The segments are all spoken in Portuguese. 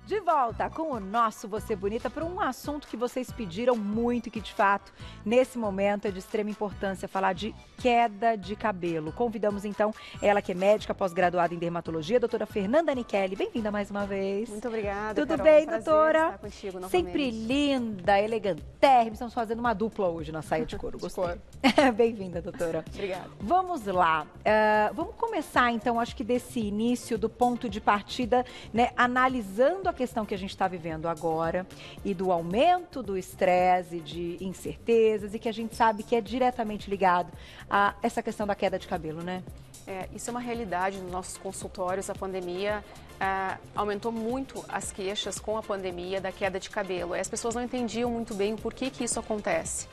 De volta com o nosso Você Bonita para um assunto que vocês pediram muito e que, de fato, nesse momento é de extrema importância falar de queda de cabelo. Convidamos, então, ela que é médica pós-graduada em dermatologia, a doutora Fernanda Nichelli. Bem-vinda mais uma vez. Muito obrigada, Tudo Carol, bem, prazer doutora? Estar contigo novamente. Sempre linda, elegantérrima. Estamos fazendo uma dupla hoje na saia de couro. Gostei. Bem-vinda, doutora. Obrigada. Vamos lá. Vamos começar, então, acho que desse início, do ponto de partida, né, analisando a questão que a gente está vivendo agora e do aumento do estresse, de incertezas e que a gente sabe que é diretamente ligado a essa questão da queda de cabelo, né? Isso é uma realidade nos nossos consultórios. A pandemia aumentou muito as queixas com a pandemia da queda de cabelo. As pessoas não entendiam muito bem o porquê que isso acontece.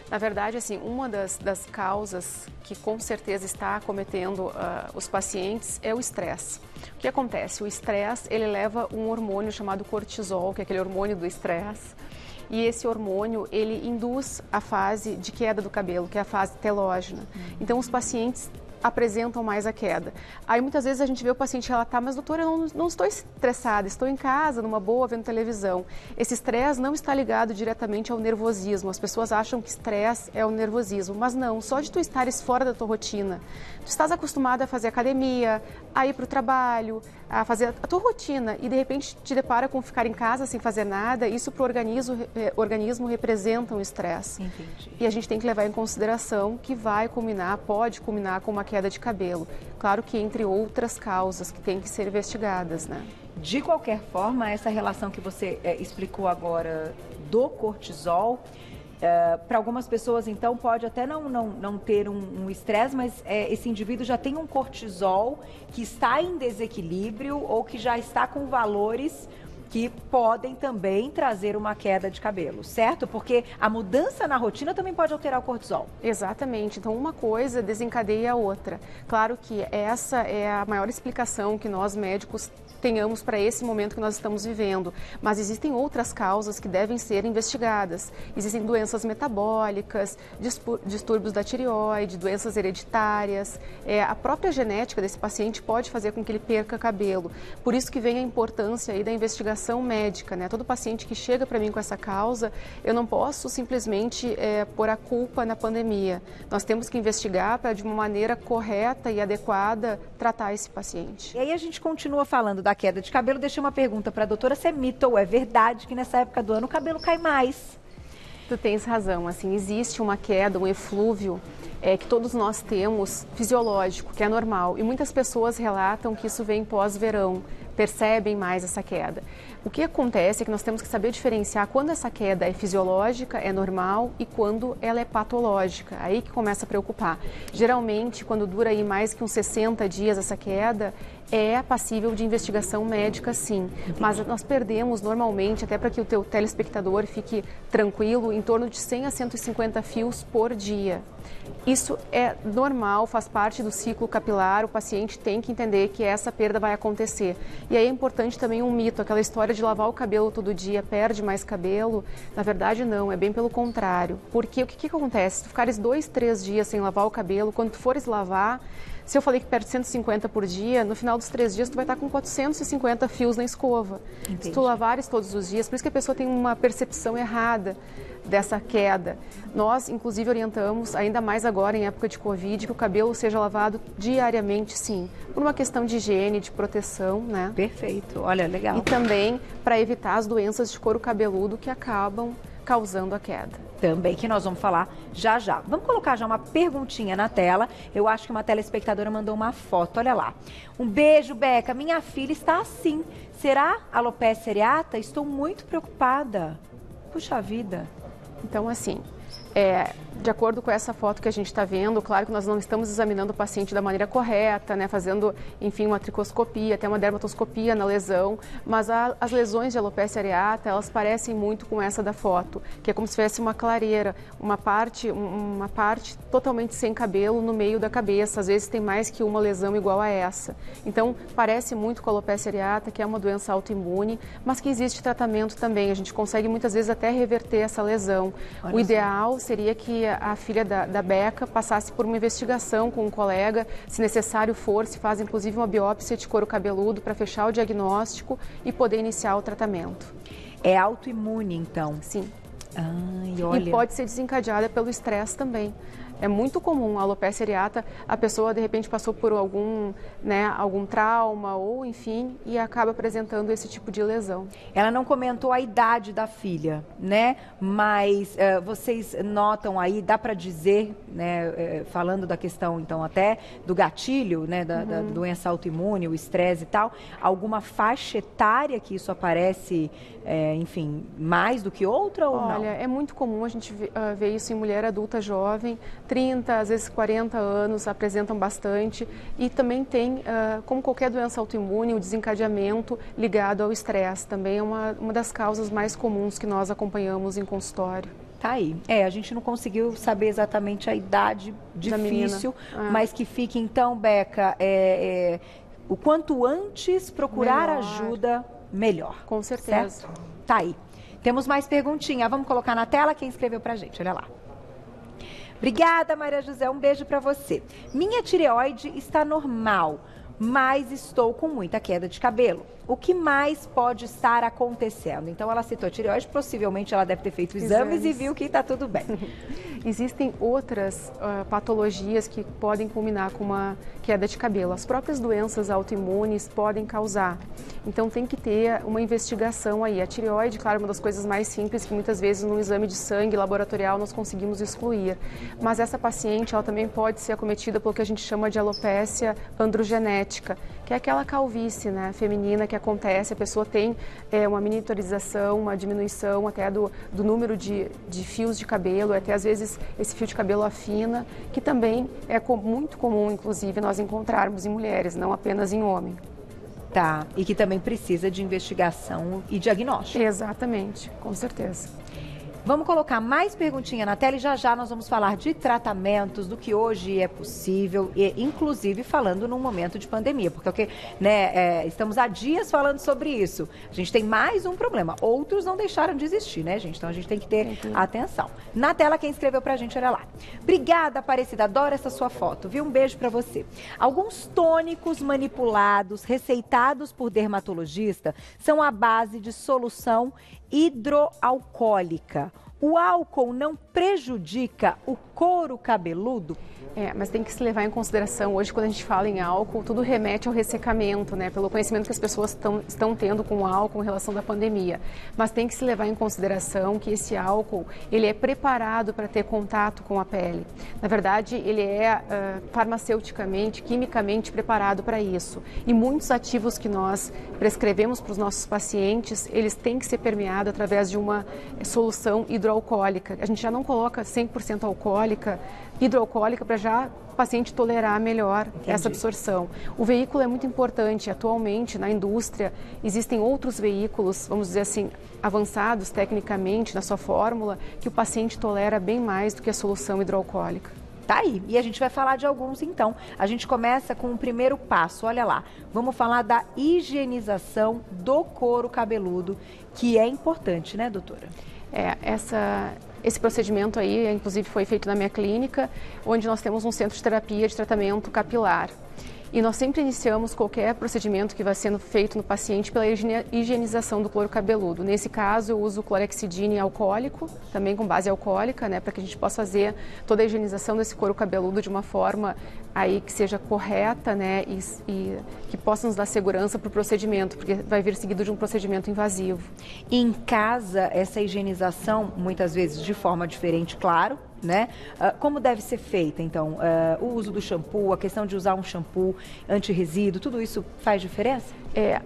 Na verdade, assim, uma das causas que com certeza está acometendo os pacientes é o estresse. O que acontece? O estresse, ele leva um hormônio chamado cortisol, que é aquele hormônio do estresse. E esse hormônio, ele induz a fase de queda do cabelo, que é a fase telógena. Então, os pacientes apresentam mais a queda. Aí muitas vezes a gente vê o paciente relatar, mas doutora, eu não estou estressada, estou em casa, numa boa, vendo televisão. Esse estresse não está ligado diretamente ao nervosismo. As pessoas acham que estresse é o nervosismo, mas não, só de tu estares fora da tua rotina. Tu estás acostumada a fazer academia, a ir para o trabalho, a fazer a tua rotina e de repente te depara com ficar em casa sem fazer nada, isso para o organismo representa um estresse. Entendi. E a gente tem que levar em consideração que pode culminar com uma queda de cabelo. Claro que entre outras causas que têm que ser investigadas, né? De qualquer forma, essa relação que você explicou agora do cortisol, para algumas pessoas, então, pode até não ter um estresse, mas esse indivíduo já tem um cortisol que está em desequilíbrio ou que já está com valores que podem também trazer uma queda de cabelo, certo? Porque a mudança na rotina também pode alterar o cortisol. Exatamente. Então, uma coisa desencadeia a outra. Claro que essa é a maior explicação que nós médicos tenhamos para esse momento que nós estamos vivendo. Mas existem outras causas que devem ser investigadas. Existem doenças metabólicas, distúrbios da tireoide, doenças hereditárias. A própria genética desse paciente pode fazer com que ele perca cabelo. Por isso que vem a importância aí da investigação médica, né? Todo paciente que chega para mim com essa causa, eu não posso simplesmente pôr a culpa na pandemia. Nós temos que investigar para, de uma maneira correta e adequada, tratar esse paciente. E aí a gente continua falando da queda de cabelo. Deixei uma pergunta para a doutora, se é mito ou é verdade que nessa época do ano o cabelo cai mais? Tu tens razão, assim, existe uma queda, um eflúvio que todos nós temos, fisiológico, que é normal. E muitas pessoas relatam que isso vem pós-verão, percebem mais essa queda. O que acontece é que nós temos que saber diferenciar quando essa queda é fisiológica, é normal, e quando ela é patológica. Aí que começa a preocupar. Geralmente, quando dura aí mais que uns 60 dias essa queda, é passível de investigação médica, sim. Mas nós perdemos normalmente, até para que o teu telespectador fique tranquilo, em torno de 100 a 150 fios por dia. Isso é normal, faz parte do ciclo capilar, o paciente tem que entender que essa perda vai acontecer. E aí é importante também um mito, aquela história de lavar o cabelo todo dia, perde mais cabelo. Na verdade não, é bem pelo contrário. Porque o que acontece? Se tu ficares 2, 3 dias sem lavar o cabelo, quando tu fores lavar, se eu falei que perde 150 por dia, no final dos 3 dias tu vai estar com 450 fios na escova. Entendi. Se tu lavares todos os dias, por isso que a pessoa tem uma percepção errada dessa queda. Nós, inclusive, orientamos, ainda mais agora em época de Covid, que o cabelo seja lavado diariamente, sim, por uma questão de higiene, de proteção, né? Perfeito, olha, legal. E também para evitar as doenças de couro cabeludo que acabam causando a queda. Também, que nós vamos falar já já. Vamos colocar já uma perguntinha na tela. Eu acho que uma telespectadora mandou uma foto, olha lá. Um beijo, Beca. Minha filha está assim. Será alopecia areata? Estou muito preocupada. Puxa vida. Então, assim, de acordo com essa foto que a gente está vendo, claro que nós não estamos examinando o paciente da maneira correta, né, fazendo, enfim, uma tricoscopia, até uma dermatoscopia na lesão, mas as lesões de alopecia areata, elas parecem muito com essa da foto, que é como se tivesse uma clareira, uma parte totalmente sem cabelo no meio da cabeça, às vezes tem mais que uma lesão igual a essa. Então, parece muito com a alopecia areata, que é uma doença autoimune, mas que existe tratamento também, a gente consegue muitas vezes até reverter essa lesão. O ideal seria que a filha da Beca passasse por uma investigação com um colega, se necessário for, se faz inclusive uma biópsia de couro cabeludo para fechar o diagnóstico e poder iniciar o tratamento. É autoimune, então? Sim. Ai, olha. E pode ser desencadeada pelo estresse também. É muito comum a alopecia areata, a pessoa de repente passou por algum trauma ou enfim e acaba apresentando esse tipo de lesão. Ela não comentou a idade da filha, né? Mas vocês notam aí, dá para dizer, né, falando da questão então até do gatilho, né, da doença autoimune, o estresse e tal, alguma faixa etária que isso aparece, enfim, mais do que outra ou não? Olha, é muito comum a gente ver isso em mulher adulta jovem, 30, às vezes 40 anos, apresentam bastante e também tem, como qualquer doença autoimune, o desencadeamento ligado ao estresse. Também é uma das causas mais comuns que nós acompanhamos em consultório. Tá aí. A gente não conseguiu saber exatamente a idade, difícil, mas que fique então, Beca, o quanto antes procurar ajuda, melhor. Com certeza. Certo? Tá aí. Temos mais perguntinha. Vamos colocar na tela quem escreveu pra gente. Olha lá. Obrigada, Maria José. Um beijo para você. Minha tireoide está normal, mas estou com muita queda de cabelo. O que mais pode estar acontecendo? Então, ela citou a tireoide, possivelmente ela deve ter feito exames e viu que está tudo bem. Existem outras patologias que podem culminar com uma queda de cabelo. As próprias doenças autoimunes podem causar. Então, tem que ter uma investigação aí. A tireoide, claro, é uma das coisas mais simples que muitas vezes no exame de sangue laboratorial nós conseguimos excluir. Mas essa paciente, ela também pode ser acometida pelo que a gente chama de alopecia androgenética, que é aquela calvície, né, feminina que acontece, a pessoa tem uma miniaturização, uma diminuição até do número de fios de cabelo, até às vezes esse fio de cabelo afina, que também é muito comum, inclusive, nós encontrarmos em mulheres, não apenas em homem. Tá, e que também precisa de investigação e diagnóstico. Exatamente, com certeza. Vamos colocar mais perguntinha na tela e já nós vamos falar de tratamentos, do que hoje é possível, e inclusive falando num momento de pandemia, porque né, estamos há dias falando sobre isso. A gente tem mais um problema, outros não deixaram de existir, né, gente? Então a gente tem que ter atenção. Na tela quem escreveu pra gente, olha lá. Obrigada, Aparecida, adoro essa sua foto, viu? Um beijo pra você. Alguns tônicos manipulados, receitados por dermatologista, são à base de solução hidroalcoólica. O álcool não prejudica o couro cabeludo? Mas tem que se levar em consideração, hoje quando a gente fala em álcool, tudo remete ao ressecamento, né? Pelo conhecimento que as pessoas estão tendo com o álcool em relação da pandemia. Mas tem que se levar em consideração que esse álcool, ele é preparado para ter contato com a pele. Na verdade, ele é farmaceuticamente, quimicamente preparado para isso. E muitos ativos que nós prescrevemos para os nossos pacientes, eles têm que ser permeados através de uma solução hidroalcoólica. A gente já não coloca 100% hidroalcoólica para já o paciente tolerar melhor essa absorção. O veículo é muito importante. Atualmente, na indústria, existem outros veículos, vamos dizer assim, avançados tecnicamente na sua fórmula, que o paciente tolera bem mais do que a solução hidroalcoólica. Tá aí, e a gente vai falar de alguns então. A gente começa com o primeiro passo, olha lá. Vamos falar da higienização do couro cabeludo, que é importante, né, doutora? Esse procedimento aí, inclusive, foi feito na minha clínica, onde nós temos um centro de terapia de tratamento capilar. E nós sempre iniciamos qualquer procedimento que vai sendo feito no paciente pela higienização do couro cabeludo. Nesse caso, eu uso clorexidine alcoólico, também com base alcoólica, né, para que a gente possa fazer toda a higienização desse couro cabeludo de uma forma aí que seja correta, né, e que possa nos dar segurança para o procedimento, porque vai vir seguido de um procedimento invasivo. Em casa, essa higienização, muitas vezes de forma diferente, claro, né? Como deve ser feita, então? O uso do shampoo, a questão de usar um shampoo anti-resíduo, tudo isso faz diferença?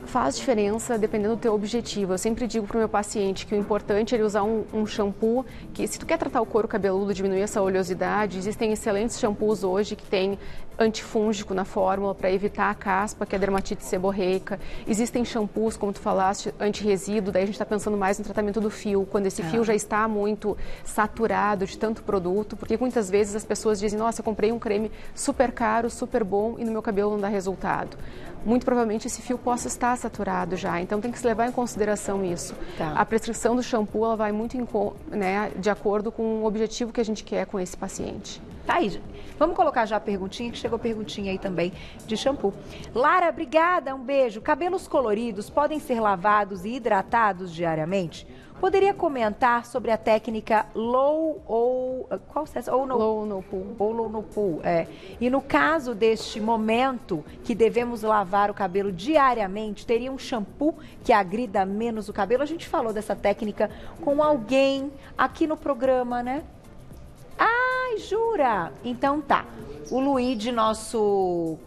Faz diferença dependendo do teu objetivo. Eu sempre digo para o meu paciente que o importante é ele usar um shampoo que, se tu quer tratar o couro cabeludo, diminuir essa oleosidade, existem excelentes shampoos hoje que tem antifúngico na fórmula para evitar a caspa, que é a dermatite seborreica. Existem shampoos, como tu falaste, anti-resíduo, daí a gente está pensando mais no tratamento do fio, quando esse fio já está muito saturado de tanto produto, porque muitas vezes as pessoas dizem, nossa, eu comprei um creme super caro, super bom e no meu cabelo não dá resultado. muito provavelmente esse fio possa estar saturado já. Então tem que se levar em consideração isso. Tá. A prescrição do shampoo ela vai muito de acordo com o objetivo que a gente quer com esse paciente. Tá aí. Vamos colocar já a perguntinha, que chegou perguntinha aí também de shampoo. Lara, obrigada, um beijo. Cabelos coloridos podem ser lavados e hidratados diariamente? Poderia comentar sobre a técnica low ou qual é essa? Ou no, low no pool. Ou low no pool, é. E no caso deste momento que devemos lavar o cabelo diariamente, teria um shampoo que agrida menos o cabelo? A gente falou dessa técnica com alguém aqui no programa, né? Ai, jura? Então tá. O Luigi, nosso,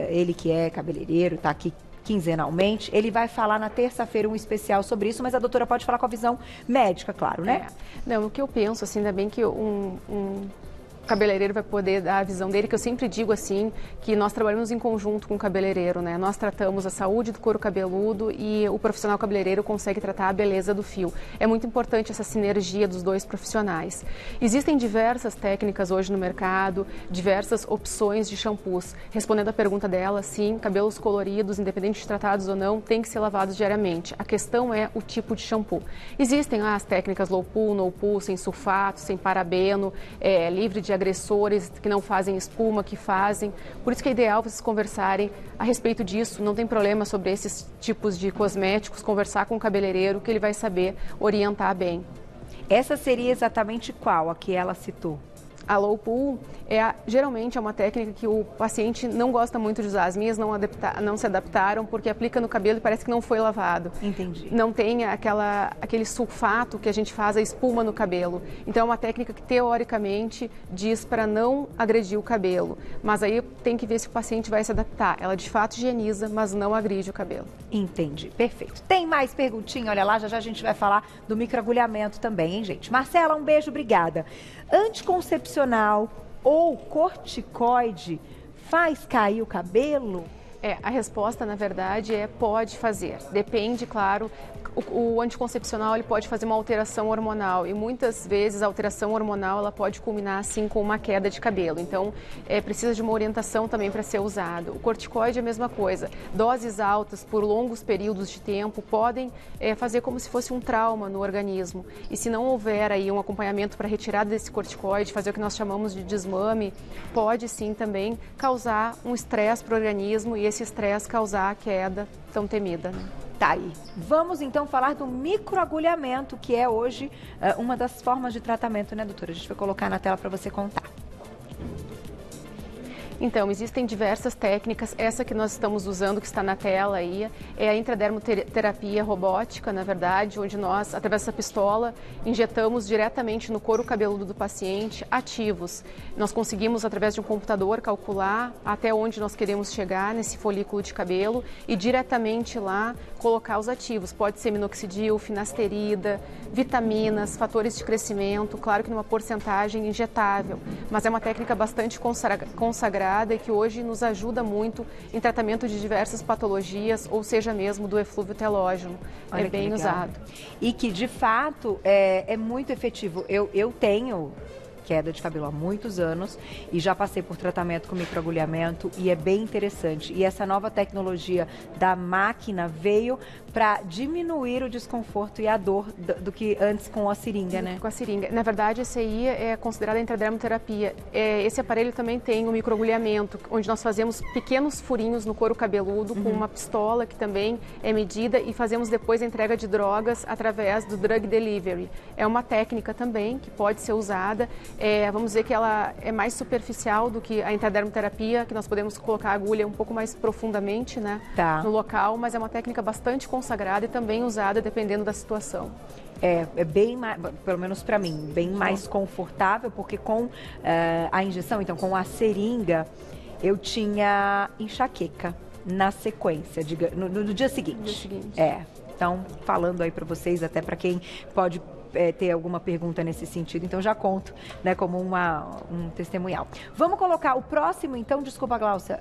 ele que é cabeleireiro, tá aqui quinzenalmente, ele vai falar na terça-feira um especial sobre isso, mas a doutora pode falar com a visão médica, claro, né? Não, o que eu penso, assim, ainda bem que um cabeleireiro vai poder dar a visão dele, que eu sempre digo assim, que nós trabalhamos em conjunto com o cabeleireiro, né? Nós tratamos a saúde do couro cabeludo e o profissional cabeleireiro consegue tratar a beleza do fio. É muito importante essa sinergia dos dois profissionais. Existem diversas técnicas hoje no mercado, diversas opções de shampoos. Respondendo à pergunta dela, sim, cabelos coloridos, independente de tratados ou não, tem que ser lavados diariamente. A questão é o tipo de shampoo. Existem as técnicas low pool, no pool, sem sulfato, sem parabeno, livre de agressores que não fazem espuma, que fazem. Por isso que é ideal vocês conversarem a respeito disso. Não tem problema sobre esses tipos de cosméticos, conversar com o cabeleireiro que ele vai saber orientar bem. Essa seria exatamente qual a que ela citou? A low pool geralmente é uma técnica que o paciente não gosta muito de usar. As minhas não se adaptaram porque aplica no cabelo e parece que não foi lavado. Entendi. Não tem aquele sulfato que a gente faz a espuma no cabelo. Então é uma técnica que teoricamente diz para não agredir o cabelo. Mas aí tem que ver se o paciente vai se adaptar. Ela de fato higieniza, mas não agride o cabelo. Entendi, perfeito. Tem mais perguntinha? Olha lá, já já a gente vai falar do microagulhamento também, hein, gente? Marcela, um beijo, obrigada. Anticoncepcional ou corticoide faz cair o cabelo? A resposta, na verdade, pode fazer. Depende, claro. O anticoncepcional ele pode fazer uma alteração hormonal e muitas vezes a alteração hormonal ela pode culminar assim com uma queda de cabelo. Então, precisa de uma orientação também para ser usado. O corticoide é a mesma coisa. Doses altas por longos períodos de tempo podem fazer como se fosse um trauma no organismo. E se não houver aí um acompanhamento para retirada desse corticoide, fazer o que nós chamamos de desmame, pode sim também causar um estresse para o organismo e esse estresse causar a queda tão temida, né? Tá aí. Vamos então falar do microagulhamento, que é hoje uma das formas de tratamento, né, doutora? A gente vai colocar na tela para você contar. Então, existem diversas técnicas. Essa que nós estamos usando, que está na tela aí, é a intradermoterapia robótica, na verdade, onde nós, através dessa pistola, injetamos diretamente no couro cabeludo do paciente ativos. Nós conseguimos, através de um computador, calcular até onde nós queremos chegar nesse folículo de cabelo e diretamente lá colocar os ativos. Pode ser minoxidil, finasterida, vitaminas, fatores de crescimento, claro que numa porcentagem injetável, mas é uma técnica bastante consagrada e que hoje nos ajuda muito em tratamento de diversas patologias, ou seja mesmo do eflúvio telógeno. É bem usado. E que de fato é muito efetivo. Eu tenho queda de cabelo há muitos anos e já passei por tratamento com microagulhamento e é bem interessante. E essa nova tecnologia da máquina veio para diminuir o desconforto e a dor do que antes com a seringa, né? Com a seringa. Na verdade, essa aí é considerada a intradermoterapia. Esse aparelho também tem o microagulhamento, onde nós fazemos pequenos furinhos no couro cabeludo com uma pistola que também é medida e fazemos depois a entrega de drogas através do drug delivery. É uma técnica também que pode ser usada. Vamos dizer que ela é mais superficial do que a intradermoterapia, que nós podemos colocar a agulha um pouco mais profundamente, né, no local, mas é uma técnica bastante consagrada e também usada dependendo da situação. É bem mais, pelo menos para mim, bem mais confortável, porque com a injeção, então com a seringa, eu tinha enxaqueca na sequência, no dia seguinte. Então, falando aí para vocês, até para quem pode ter alguma pergunta nesse sentido, então já conto, né, como um testemunhal. Vamos colocar o próximo, então, desculpa, Gláucia,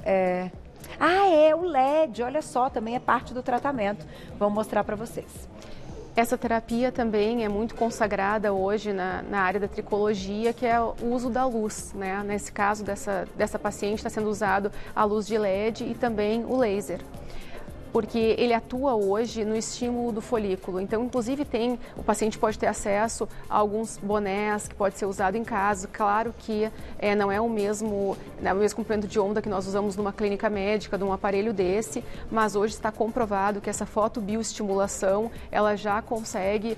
o LED, olha só, também é parte do tratamento. Vamos mostrar para vocês. Essa terapia também é muito consagrada hoje na área da tricologia, que é o uso da luz, né? Nesse caso dessa paciente está sendo usado a luz de LED e também o laser, porque ele atua hoje no estímulo do folículo. Então, inclusive, o paciente pode ter acesso a alguns bonés que pode ser usado em casa. Claro que não é o mesmo comprimento de onda que nós usamos numa clínica médica, de um aparelho desse, mas hoje está comprovado que essa fotobioestimulação, ela já consegue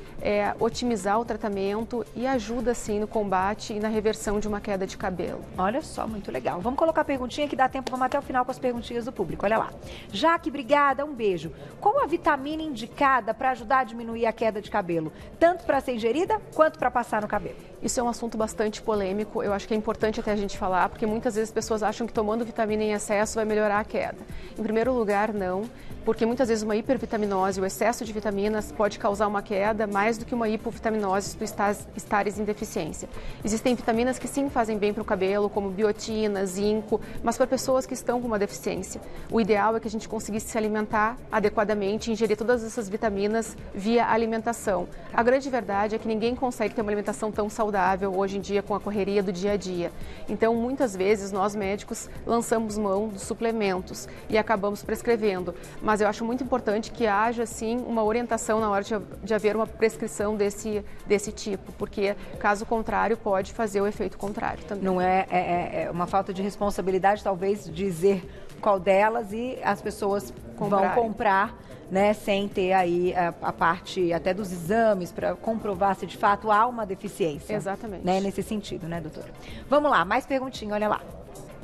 otimizar o tratamento e ajuda, sim, no combate e na reversão de uma queda de cabelo. Olha só, muito legal. Vamos colocar a perguntinha que dá tempo, vamos até o final com as perguntinhas do público. Olha lá. Jaque, obrigada. Um beijo. Qual a vitamina indicada para ajudar a diminuir a queda de cabelo? Tanto para ser ingerida, quanto para passar no cabelo? Isso é um assunto bastante polêmico. Eu acho que é importante até a gente falar, porque muitas vezes as pessoas acham que tomando vitamina em excesso vai melhorar a queda. Em primeiro lugar, não, porque muitas vezes uma hipervitaminose, o excesso de vitaminas, pode causar uma queda mais do que uma hipovitaminose se tu estares em deficiência. Existem vitaminas que sim fazem bem para o cabelo, como biotina, zinco, mas para pessoas que estão com uma deficiência. O ideal é que a gente conseguisse se alimentar adequadamente, ingerir todas essas vitaminas via alimentação. A grande verdade é que ninguém consegue ter uma alimentação tão saudável hoje em dia com a correria do dia a dia. Então, muitas vezes, nós médicos lançamos mão dos suplementos e acabamos prescrevendo. Mas eu acho muito importante que haja, sim, uma orientação na hora de haver uma prescrição desse tipo, porque, caso contrário, pode fazer o efeito contrário também. Não é uma falta de responsabilidade, talvez, dizer qual delas e as pessoas vão comprar, né, sem ter aí a parte até dos exames para comprovar se de fato há uma deficiência. Exatamente. Né, nesse sentido, né, doutora? Vamos lá, mais perguntinha, olha lá,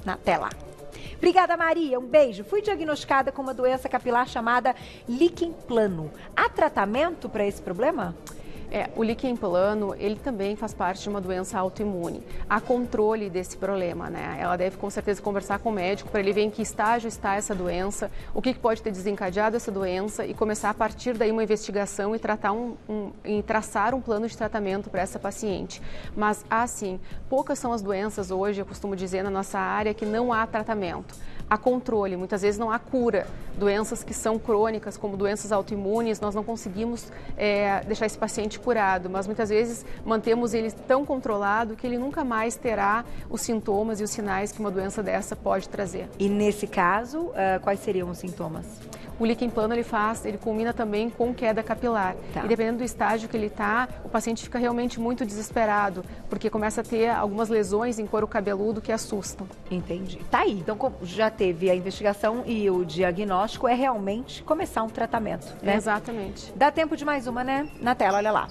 na tela. Obrigada, Maria. Um beijo. Fui diagnosticada com uma doença capilar chamada líquen plano. Há tratamento para esse problema? O líquen plano, ele também faz parte de uma doença autoimune. Há controle desse problema, né? Ela deve com certeza conversar com o médico para ele ver em que estágio está essa doença, o que pode ter desencadeado essa doença e começar a partir daí uma investigação e traçar um plano de tratamento para essa paciente. Mas, assim, poucas são as doenças hoje, eu costumo dizer na nossa área, que não há tratamento. Há controle, muitas vezes não há cura. Doenças que são crônicas, como doenças autoimunes, nós não conseguimos deixar esse paciente curado, mas muitas vezes mantemos ele tão controlado que ele nunca mais terá os sintomas e os sinais que uma doença dessa pode trazer. E nesse caso, quais seriam os sintomas? O líquen plano ele culmina também com queda capilar. Tá. E dependendo do estágio que ele está, o paciente fica realmente muito desesperado, porque começa a ter algumas lesões em couro cabeludo que assustam. Entendi. Tá aí. Então, já teve a investigação e o diagnóstico, é realmente começar um tratamento, né? Exatamente. Dá tempo de mais uma, né? Na tela, olha lá.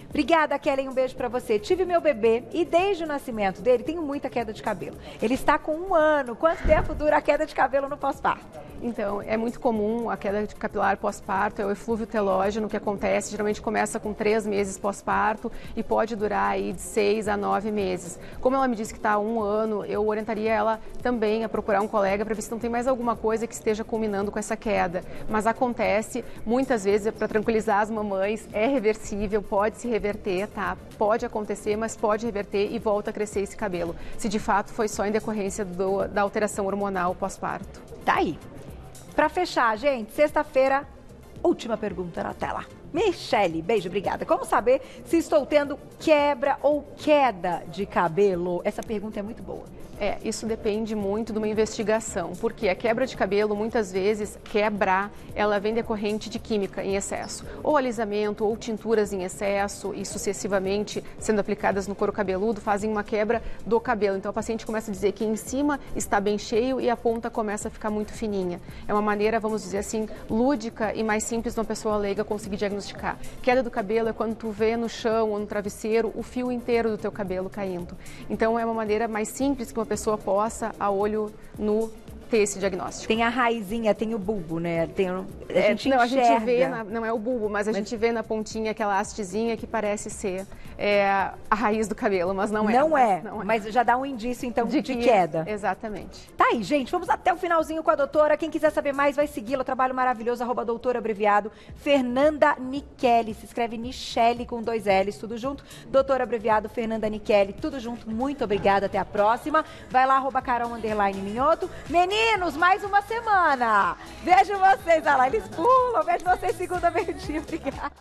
Obrigada, Kelly, um beijo pra você. Tive meu bebê e desde o nascimento dele tenho muita queda de cabelo. Ele está com 1 ano. Quanto tempo dura a queda de cabelo no pós-parto? Então, é muito comum a queda capilar pós-parto, é o eflúvio telógeno que acontece, geralmente começa com 3 meses pós-parto e pode durar aí de 6 a 9 meses. Como ela me disse que está há 1 ano, eu orientaria ela também a procurar um colega para ver se não tem mais alguma coisa que esteja culminando com essa queda. Mas acontece, muitas vezes, para tranquilizar as mamães, é reversível, pode se reverter, tá? Pode acontecer, mas pode reverter e volta a crescer esse cabelo, se de fato foi só em decorrência da alteração hormonal pós-parto. Tá aí. Para fechar, gente, sexta-feira, última pergunta na tela. Michele, beijo, obrigada. Como saber se estou tendo quebra ou queda de cabelo? Essa pergunta é muito boa. Isso depende muito de uma investigação, porque a quebra de cabelo, muitas vezes, ela vem decorrente de química em excesso, ou alisamento, ou tinturas em excesso e sucessivamente sendo aplicadas no couro cabeludo, fazem uma quebra do cabelo. Então, a paciente começa a dizer que em cima está bem cheio e a ponta começa a ficar muito fininha. É uma maneira, vamos dizer assim, lúdica e mais simples de uma pessoa leiga conseguir diagnosticar. Queda do cabelo é quando tu vê no chão ou no travesseiro o fio inteiro do teu cabelo caindo. Então, é uma maneira mais simples que uma pessoa possa, a olho nu, ter esse diagnóstico. Tem a raizinha, tem o bulbo, né? A gente vê, não é o bulbo, mas a gente vê na pontinha aquela hastezinha que parece ser a raiz do cabelo, mas não é. Não é, mas já dá um indício, então, de queda. Exatamente. Tá aí, gente, vamos até o finalzinho com a doutora. Quem quiser saber mais, vai segui-la. Trabalho maravilhoso, @doutora abreviado, Fernanda Nichelli. Se escreve Nichelli com 2 L's, tudo junto. Doutora abreviado, Fernanda Nichelli, tudo junto. Muito obrigada, até a próxima. Vai lá, @Carol_Minhoto. Meninos, mais uma semana. Vejo vocês, olha lá, eles pulam. Vejo vocês segunda, meio-dia. Obrigada.